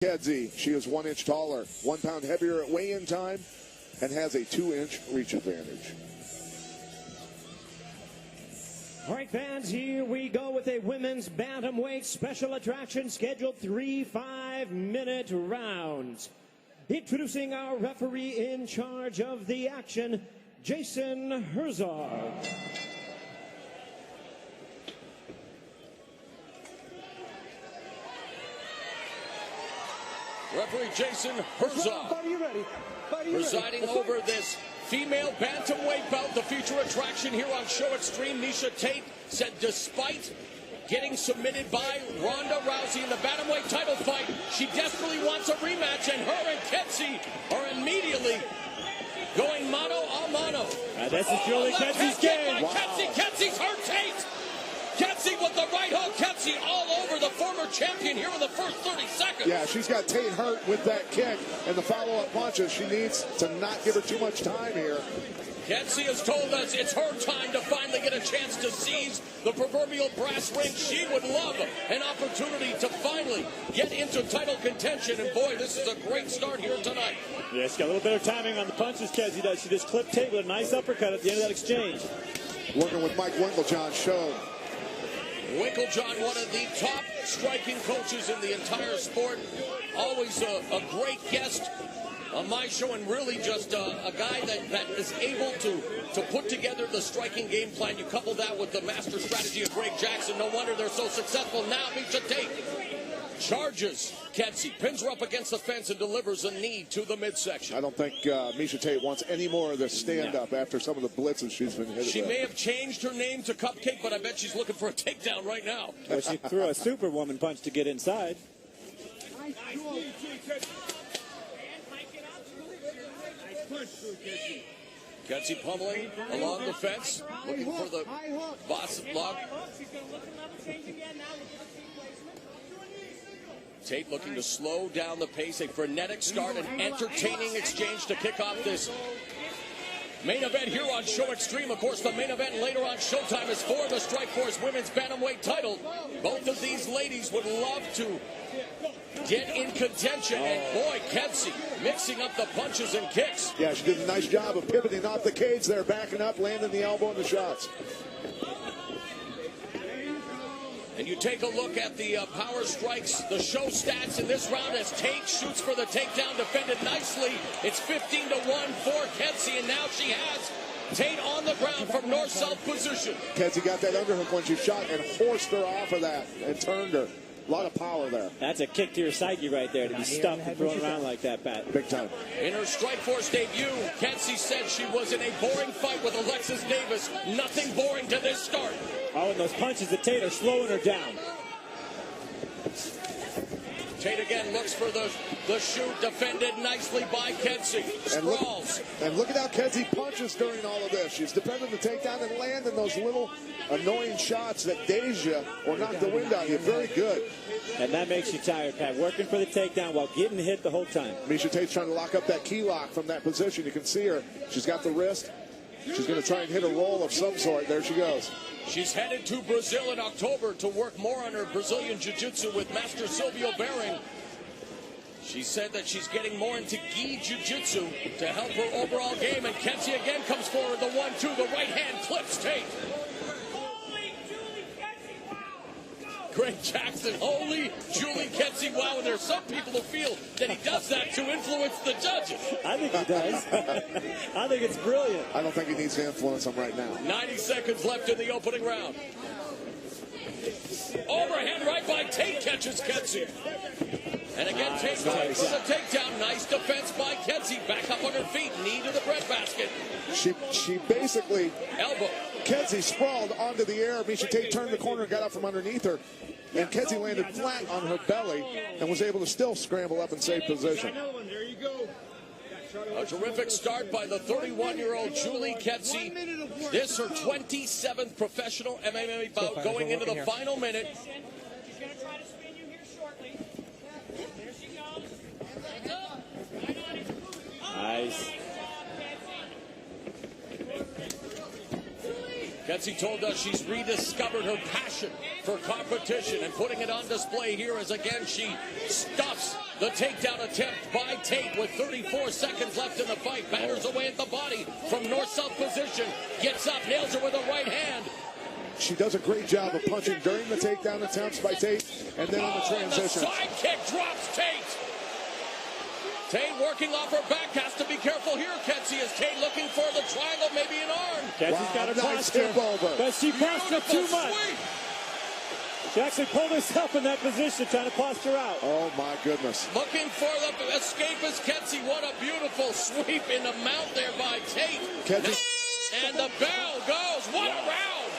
Kedzie, she is 1 inch taller, 1 pound heavier at weigh-in time, and has a 2-inch reach advantage. All right, fans, here we go with a women's bantamweight special attraction scheduled 3 5-minute rounds. Introducing our referee in charge of the action, Jason Herzog. Referee Jason Herzog presiding over this female bantamweight bout. The feature attraction here on Show Extreme. Miesha Tate said despite getting submitted by Ronda Rousey in the bantamweight title fight, she desperately wants a rematch, and her and Kedzie are immediately going mano a mano. This is Julie Ketsy's game. Wow. Ketsy's hurt Tate. Kedzie with the right hook. Kedzie all over the former champion here in the first 30 seconds. Yeah, she's got Tate hurt with that kick and the follow-up punches. She needs to not give her too much time here. Kedzie has told us it's her time to finally get a chance to seize the proverbial brass ring. She would love an opportunity to finally get into title contention. And boy, this is a great start here tonight. Yeah, she's got a little better timing on the punches, Kedzie does. She just clipped Tate with a nice uppercut at the end of that exchange. Working with Mike Winklejohn showed. Winklejohn, one of the top striking coaches in the entire sport. Always a great guest on my show, and really just a guy that is able to put together the striking game plan. You couple that with the master strategy of Greg Jackson. No wonder they're so successful. Now Miesha Tate charges Kedzie, pins her up against the fence, and delivers a knee to the midsection. I don't think Miesha Tate wants any more of this stand-up after some of the blitzes she's been hitting. She may have changed her name to Cupcake, but I bet she's looking for a takedown right now. Well, she threw a superwoman punch to get inside. Kedzie pummeling along the fence, looking for the boss block. Tate looking to slow down the pace, a frenetic start, an entertaining exchange to kick off this main event here on Show Extreme. Of course, the main event later on Showtime is for the Strikeforce Women's Bantamweight title. Both of these ladies would love to get in contention, and boy, Kedzie mixing up the punches and kicks. Yeah, she did a nice job of pivoting off the cage there, backing up, landing the elbow and the shots. And you take a look at the power strikes, the show stats in this round as Tate shoots for the takedown, defended nicely. It's 15-1 for Kedzie, and now she has Tate on the ground from north-south position. Kedzie got that underhook when she shot and forced her off of that and turned her. A lot of power there. That's a kick to your psyche right there, to be stuffed and thrown around like that, Pat. Big time. In her Strikeforce debut, Kedzie said she was in a boring fight with Alexis Davis. Nothing boring to this start. Oh, and those punches at Tate are slowing her down. Tate again looks for the shoot, defended nicely by Kedzie. Sprawls. And look at how Kedzie punches during all of this. She's defending the takedown and landing those little annoying shots that daze you or knock the wind out of you. Very good. And that makes you tired, Pat. Working for the takedown while getting hit the whole time. Miesha Tate's trying to lock up that key lock from that position. You can see her. She's got the wrist. She's going to try and hit a roll of some sort. There she goes. She's headed to Brazil in October to work more on her Brazilian Jiu-Jitsu with Master Silvio Bering. She said that she's getting more into gi Jiu-Jitsu to help her overall game. And Kedzie again comes forward, the 1-2, the right hand clips Tate. Greg Jackson, holy Julie Kedzie. Wow, and there's some people who feel that he does that to influence the judges. I think he does. I think it's brilliant. I don't think he needs to influence them right now. 90 seconds left in the opening round. Overhand right by Tate catches Kedzie. And again, Tate going for the takedown. Nice defense by Kedzie. Back up on her feet, knee to the breadbasket. She basically... Elbow. Kedzie sprawled onto the air. Miesha Tate turned the corner and got up from underneath her. And Kedzie landed flat on her belly and was able to still scramble up and save position. A terrific start by the 31-year-old Julie Kedzie. This her 27th professional MMA bout going into the final minute. Nice. Kedzie told us she's rediscovered her passion for competition and putting it on display here as again she stuffs The takedown attempt by Tate with 34 seconds left in the fight. Batters away at the body from north-south position. Gets up, nails her with a right hand. She does a great job of punching during the takedown attempts by Tate, and then on the transition. The side kick drops Tate. Tate working off her back, has to be careful here, Ketsy, as Tate looking for the triangle, maybe an arm. Ketsy's got her nice posture, tip over. but she postured too much. Sweep. She actually pulled herself in that position, trying to posture out. Oh, my goodness. Looking for the escapist Ketsy. What a beautiful sweep in the mount there by Tate. Ketsy. And the bell goes. What a round.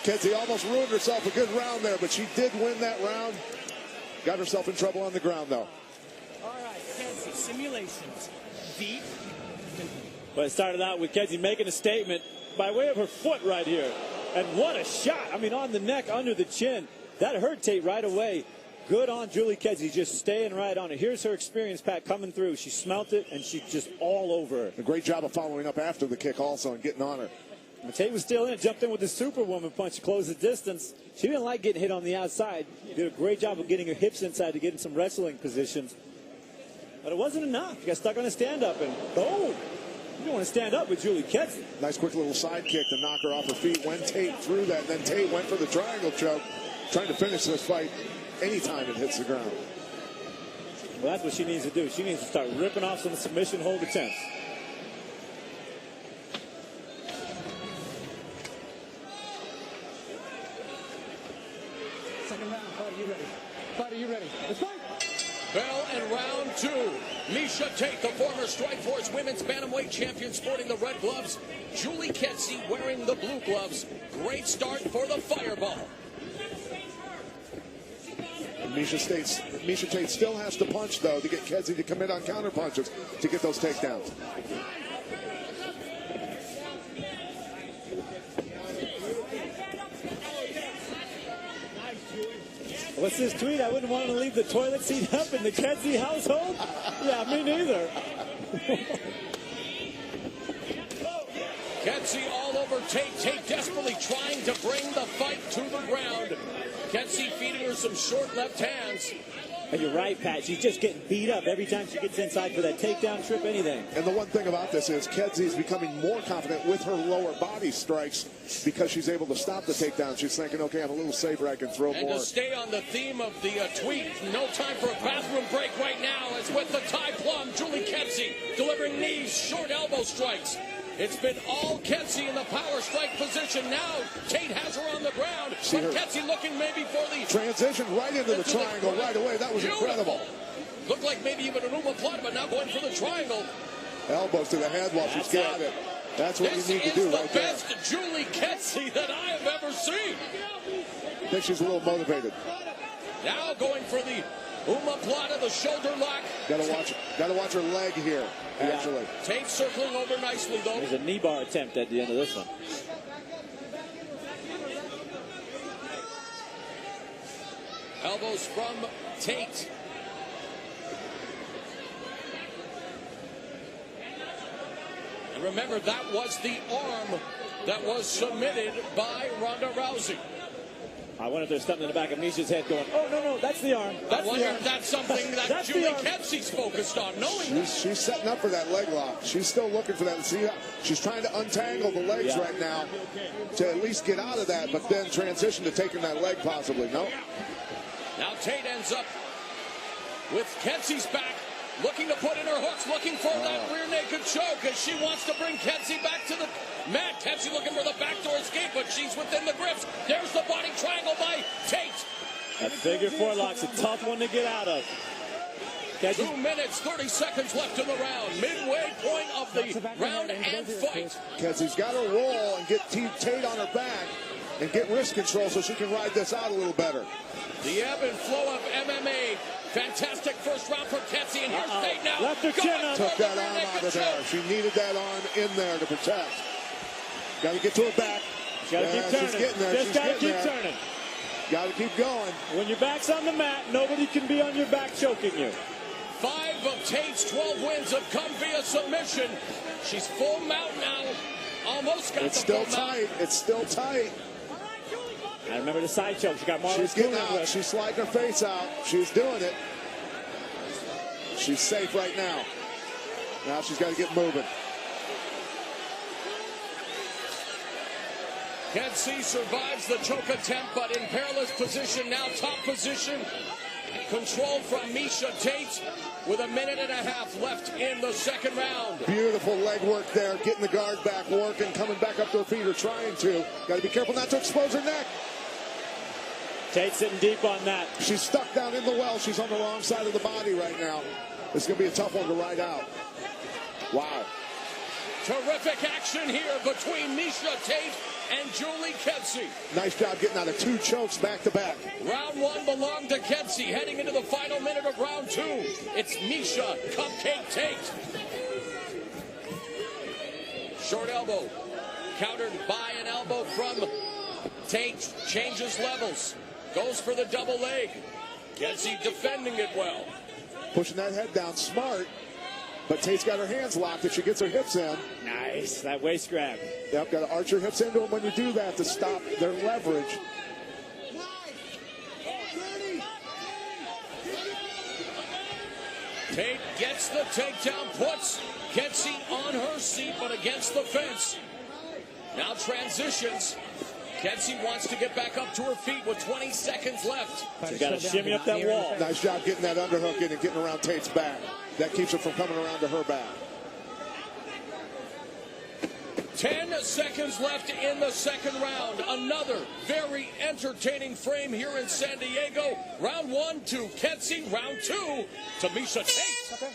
Ketsy almost ruined herself a good round there, but she did win that round. Got herself in trouble on the ground, though. All right, Ketsy, simulations. Deep. But it started out with Ketsy making a statement by way of her foot right here. And what a shot. I mean, on the neck, under the chin. That hurt Tate right away. Good on Julie Ketsy, just staying right on it. Here's her experience, Pat, coming through. She smelt it, and she's just all over her. A great job of following up after the kick also and getting on her. And Tate was still in it, jumped in with the Superwoman punch to close the distance. She didn't like getting hit on the outside. Did a great job of getting her hips inside to get in some wrestling positions. But it wasn't enough. She got stuck on a stand-up, and boom. You don't want to stand up with Julie Ketsy. Nice quick little side kick to knock her off her feet when Tate threw that. Then Tate went for the triangle choke, trying to finish this fight anytime it hits the ground. Well, that's what she needs to do. She needs to start ripping off some submission hold attempts. Second round, Fighter, you ready? Fighter, you ready? Let's fight! Bell in round two. Miesha Tate, the former Strikeforce Women's Bantamweight champion, sporting the red gloves. Julie Ketsy wearing the blue gloves. Great start for the Fireball. Miesha Tate still has to punch, though, to get Ketsy to commit on counter punches to get those takedowns. What's this tweet? I wouldn't want to leave the toilet seat up in the Ketsy household? Yeah, me neither. Ketsy all over Tate. Tate desperately trying to bring the fight to the ground. Ketsy feeding her some short left hands. And you're right, Pat. She's just getting beat up every time she gets inside for that takedown, trip, anything. And the one thing about this is Ketsy is becoming more confident with her lower body strikes because she's able to stop the takedown. She's thinking, okay, I'm a little safer. I can throw more. And to stay on the theme of the tweet, no time for a bathroom break right now. It's with the Thai plum, Julie Ketsy, delivering knees, short elbow strikes. It's been all Ketsy in the power strike position. Now Tate has her on the ground. But Ketsy looking maybe for the transition right into the triangle right away. That was incredible. Looked like maybe even an omoplata, but now going for the triangle. Elbows to the head while she's got it. That's what you need to do right there. This is the best Julie Ketsy that I have ever seen. I think she's a little motivated. Now going for the omoplata, the shoulder lock. Gotta watch her leg here, actually. Yeah. Tate circling over nicely, though. There's a knee bar attempt at the end of this one. Elbows from Tate. And remember, that was the arm that was submitted by Ronda Rousey. I wonder if there's something in the back of Miesha's head going, oh, no, that's the arm. I wonder if that's something that Julie Ketsy's focused on, knowing she's setting up for that leg lock. She's still looking for that. See, she's trying to untangle the legs right now to at least get out of that, but then transition to taking that leg possibly. No. Now Tate ends up with Ketsy's back, looking to put in her hooks, looking for that rear naked choke as she wants to bring Ketsy back to the mat. Ketsy looking for the backdoor escape, but she's within the grips. There's the body triangle by Tate. That figure four lock's a tough one to get out of. 2 minutes, 30 seconds left in the round. Midway point of the round and fight. Ketsy's got to roll and get Tate on her back and get wrist control so she can ride this out a little better. The ebb and flow of MMA. Fantastic first round for Ketsy, and here's Tate now. Left her chin up. Took that arm out of there. She needed that arm in there to protect. Got to get to her back. Got to keep turning. She's getting there. Just got to keep turning. Got to keep going. When your back's on the mat, nobody can be on your back choking you. 5 of Tate's 12 wins have come via submission. She's full mount now. Almost got it's the still full tight. mount. It's still tight. I remember the side choke. She got more. She's getting out. She's sliding her face out. She's doing it. She's safe right now. Now she's got to get moving. Kensey survives the choke attempt, but in perilous position. Now top position. Controlled from Miesha Tate with 1.5 minutes left in the second round. Beautiful leg work there. Getting the guard back working. Coming back up to her feet or trying to. Got to be careful not to expose her neck. Tate sitting deep on that. She's stuck down in the well. She's on the wrong side of the body right now. It's going to be a tough one to ride out. Wow. Terrific action here between Miesha Tate and Julie Kensey. Nice job getting out of 2 chokes back to back. Round 1 belonged to Kensey. Heading into the final minute of round 2, it's Miesha Cupcake Tate. Short elbow. Countered by an elbow from Tate. Changes levels. Goes for the double leg. Kensey defending it well. Pushing that head down smart. But Tate's got her hands locked if she gets her hips in. Nice. That waist grab. Yep, got to arch your hips into them when you do that to stop their leverage. Tate gets the takedown, puts Kensey on her seat, but against the fence. Now transitions. Kensey wants to get back up to her feet with 20 seconds left. She's got to shimmy up that wall. Nice job getting that underhook in and getting around Tate's back. That keeps her from coming around to her back. 10 seconds left in the second round. Another very entertaining frame here in San Diego. Round 1 to Kensey. Round 2 to Miesha Tate. Okay.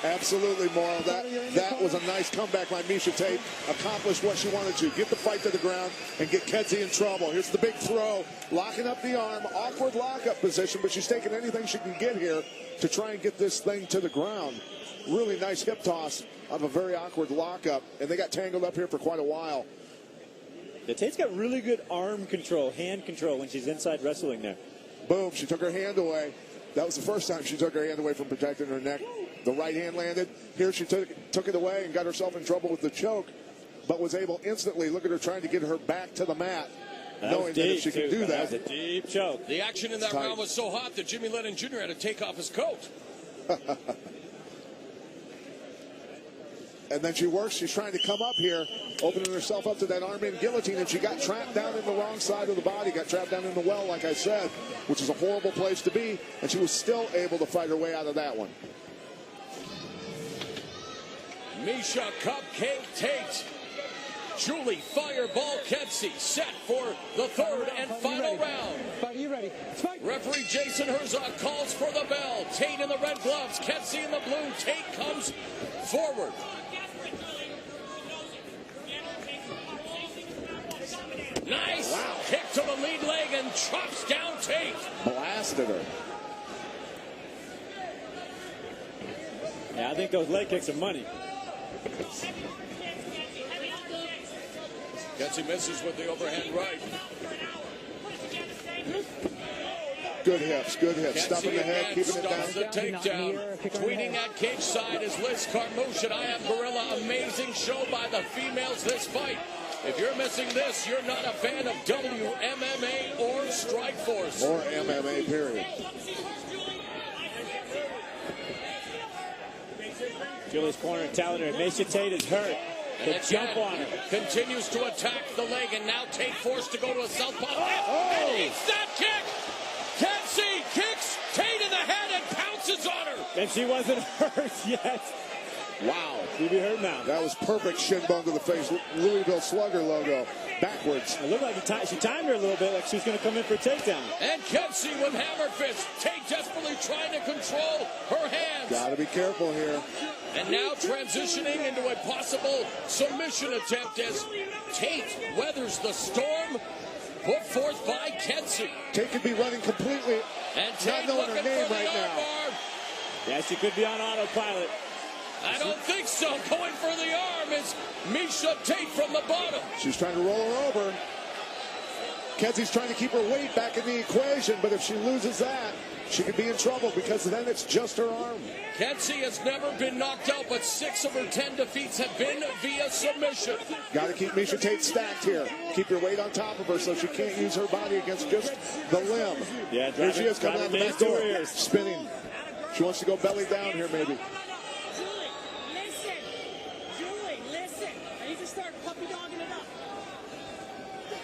Absolutely, Morrow. That was a nice comeback by Miesha Tate. Accomplished what she wanted to. Get the fight to the ground and get Kensey in trouble. Here's the big throw. Locking up the arm. Awkward lockup position, but she's taking anything she can get here to try and get this thing to the ground. Really nice hip toss of a very awkward lockup. And they got tangled up here for quite a while. Yeah, Tate's got really good arm control, hand control when she's inside wrestling there. Boom. She took her hand away. That was the first time she took her hand away from protecting her neck. The right hand landed. Here she took it away and got herself in trouble with the choke, but was able instantly, look at her trying to get her back to the mat, knowing that if she can do that. That was a deep choke. The action in that round was so hot that Jimmy Lennon Jr. had to take off his coat. And then she works. She's trying to come up here, opening herself up to that arm-in guillotine, and she got trapped down in the wrong side of the body, got trapped down in the well, like I said, which is a horrible place to be, and she was still able to fight her way out of that one. Miesha Cupcake Tate. Julie Fireball Kensey set for the third and final round. Are you ready? Referee Jason Herzog calls for the bell. Tate in the red gloves, Kensey in the blue. Tate comes forward. Nice kick to the lead leg and chops down Tate. Blasted her. Yeah, I think those leg kicks are money. Kensey misses with the overhand right. Good hips, good hips. Kensey Stuffing the head, keeping it down. The takedown. Tweeting at cage side is Liz Carmouche and I Am Gorilla. Amazing show by the females this fight. If you're missing this, you're not a fan of WMMA or Strikeforce. Or MMA, period. Julie's corner telling her Miesha Tate is hurt. And jump on her. Continues to attack the leg, and now Tate forced to go to a southpaw. And eats that kick! Kensey kicks Tate in the head and pounces on her! And she wasn't hurt yet. Wow. She'll be hurt now. That was perfect shin bone to the face. Louisville Slugger logo. Backwards. It looked like she timed her a little bit, like she was going to come in for a takedown. And Kensey with hammer fist. Tate desperately trying to control her hands. Got to be careful here. And now transitioning into a possible submission attempt as Tate weathers the storm put forth by Kensey. Tate could be running completely, and Tate not knowing her name for the right now. arm. Yeah, she could be on autopilot. I don't think so. Going for the arm is Miesha Tate from the bottom. She's trying to roll her over. Kensey's trying to keep her weight back in the equation, but if she loses that, she could be in trouble because then it's just her arm. Kedzie has never been knocked out, but 6 of her 10 defeats have been via submission. Got to keep Miesha Tate stacked here. Keep your weight on top of her so she can't use her body against just the limb. Yeah, here she is coming out the back door, ears. spinning. She wants to go belly down here, maybe. Listen. I need to start puppy dogging it up.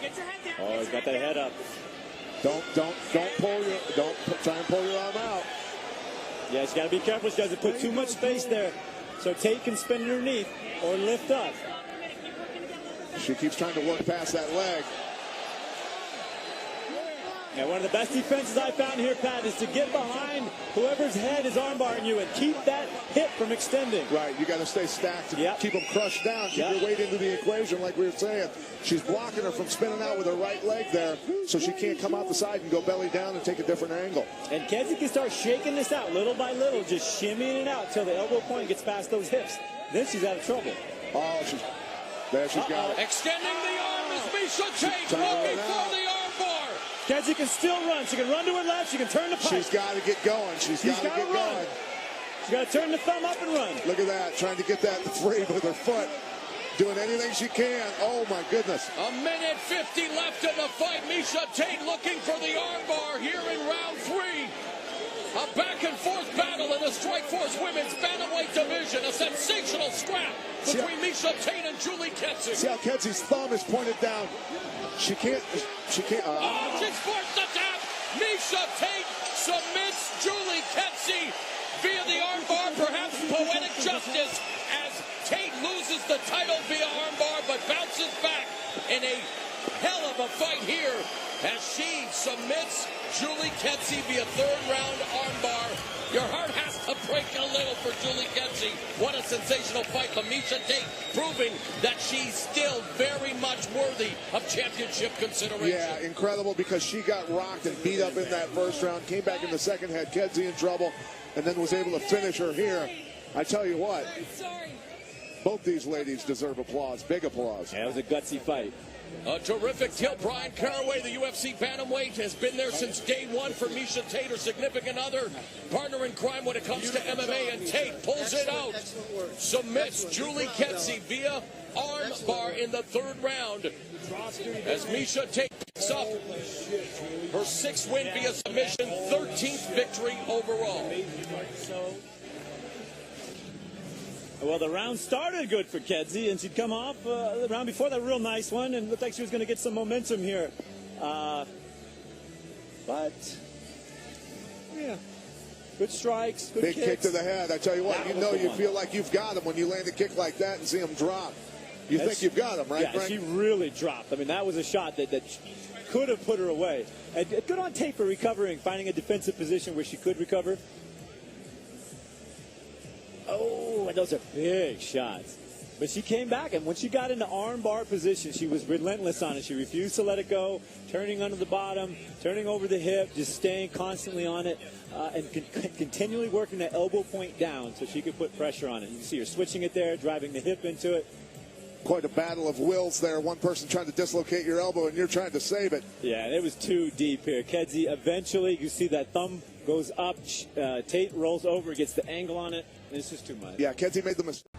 Get your head down. Oh, he's got that head up. Don't try and pull your arm out. Yeah, she's got to be careful. She doesn't put too much space there. So Tate can spin underneath or lift up. She keeps trying to work past that leg. Now, one of the best defenses I found here, Pat, is to get behind whoever's head is armbarring you and keep that hip from extending. Right, you got to stay stacked to keep them crushed down. Keep your weight into the equation, like we were saying. She's blocking her from spinning out with her right leg there, so she can't come out the side and go belly down and take a different angle. And Kedzie can start shaking this out little by little, just shimmying it out until the elbow point gets past those hips. Then she's out of trouble. Oh, there she's got it. Extending the arm is Miesha Tate, looking for the arm bar. Kedzie can still run. She can run to her left. She can turn the pipe. She's got to get going. She's got to get going. She's got to turn the thumb up and run. Look at that, trying to get that free with her foot. Doing anything she can. Oh, my goodness. A minute 50 left in the fight. Miesha Tate looking for the armbar here in round 3. A back-and-forth battle in the Strikeforce Women's Bantamweight division. A sensational scrap between Miesha Tate and Julie Kedzie. See how Kedzie's thumb is pointed down. She can't. She's forced to tap. Miesha Tate submits Julie Kedzie via the armbar. Perhaps poetic justice as Tate loses the title via armbar, but bounces back in a hell of a fight here as she submits Julie Kedzie via third-round armbar. Your heart has to break a little for Julie Kedzie. What a sensational fight. But Miesha Tate proving that she's still very much worthy of championship consideration. Yeah, incredible because she got rocked and beat up in that first round. Came back in the second, had Kedzie in trouble, and then was able to finish her here. I tell you what, both these ladies deserve applause. Big applause. Yeah, it was a gutsy fight. A terrific tilt. Brian Caraway, the UFC bantamweight, has been there since day one for Miesha Tate, her significant other, partner in crime when it comes to MMA, and Tate pulls it out, submits Julie Kedzie via arm bar in the third round as Miesha Tate picks up her 6th win via submission, 13th victory overall. Well, the round started good for Kedzie, and she'd come off the round before that real nice one, and looked like she was going to get some momentum here. But, yeah, good strikes, good Big kicks. kick to the head. I tell you what, you feel like you've got him when you land a kick like that and see him drop. You think you've got him, right, yeah, Frank? she really dropped. I mean, that was a shot that could have put her away. And good on Tate for recovering, finding a defensive position where she could recover. Oh, and those are big shots. But she came back, and when she got into armbar position, she was relentless on it. She refused to let it go, turning under the bottom, turning over the hip, just staying constantly on it, and continually working that elbow point down so she could put pressure on it. You can see her switching it there, driving the hip into it. Quite a battle of wills there. One person trying to dislocate your elbow, and you're trying to save it. Yeah, it was too deep here. Kedzie eventually, you see that thumb goes up. Tate rolls over, gets the angle on it, and it's just too much. Yeah, Kedzie made the mistake.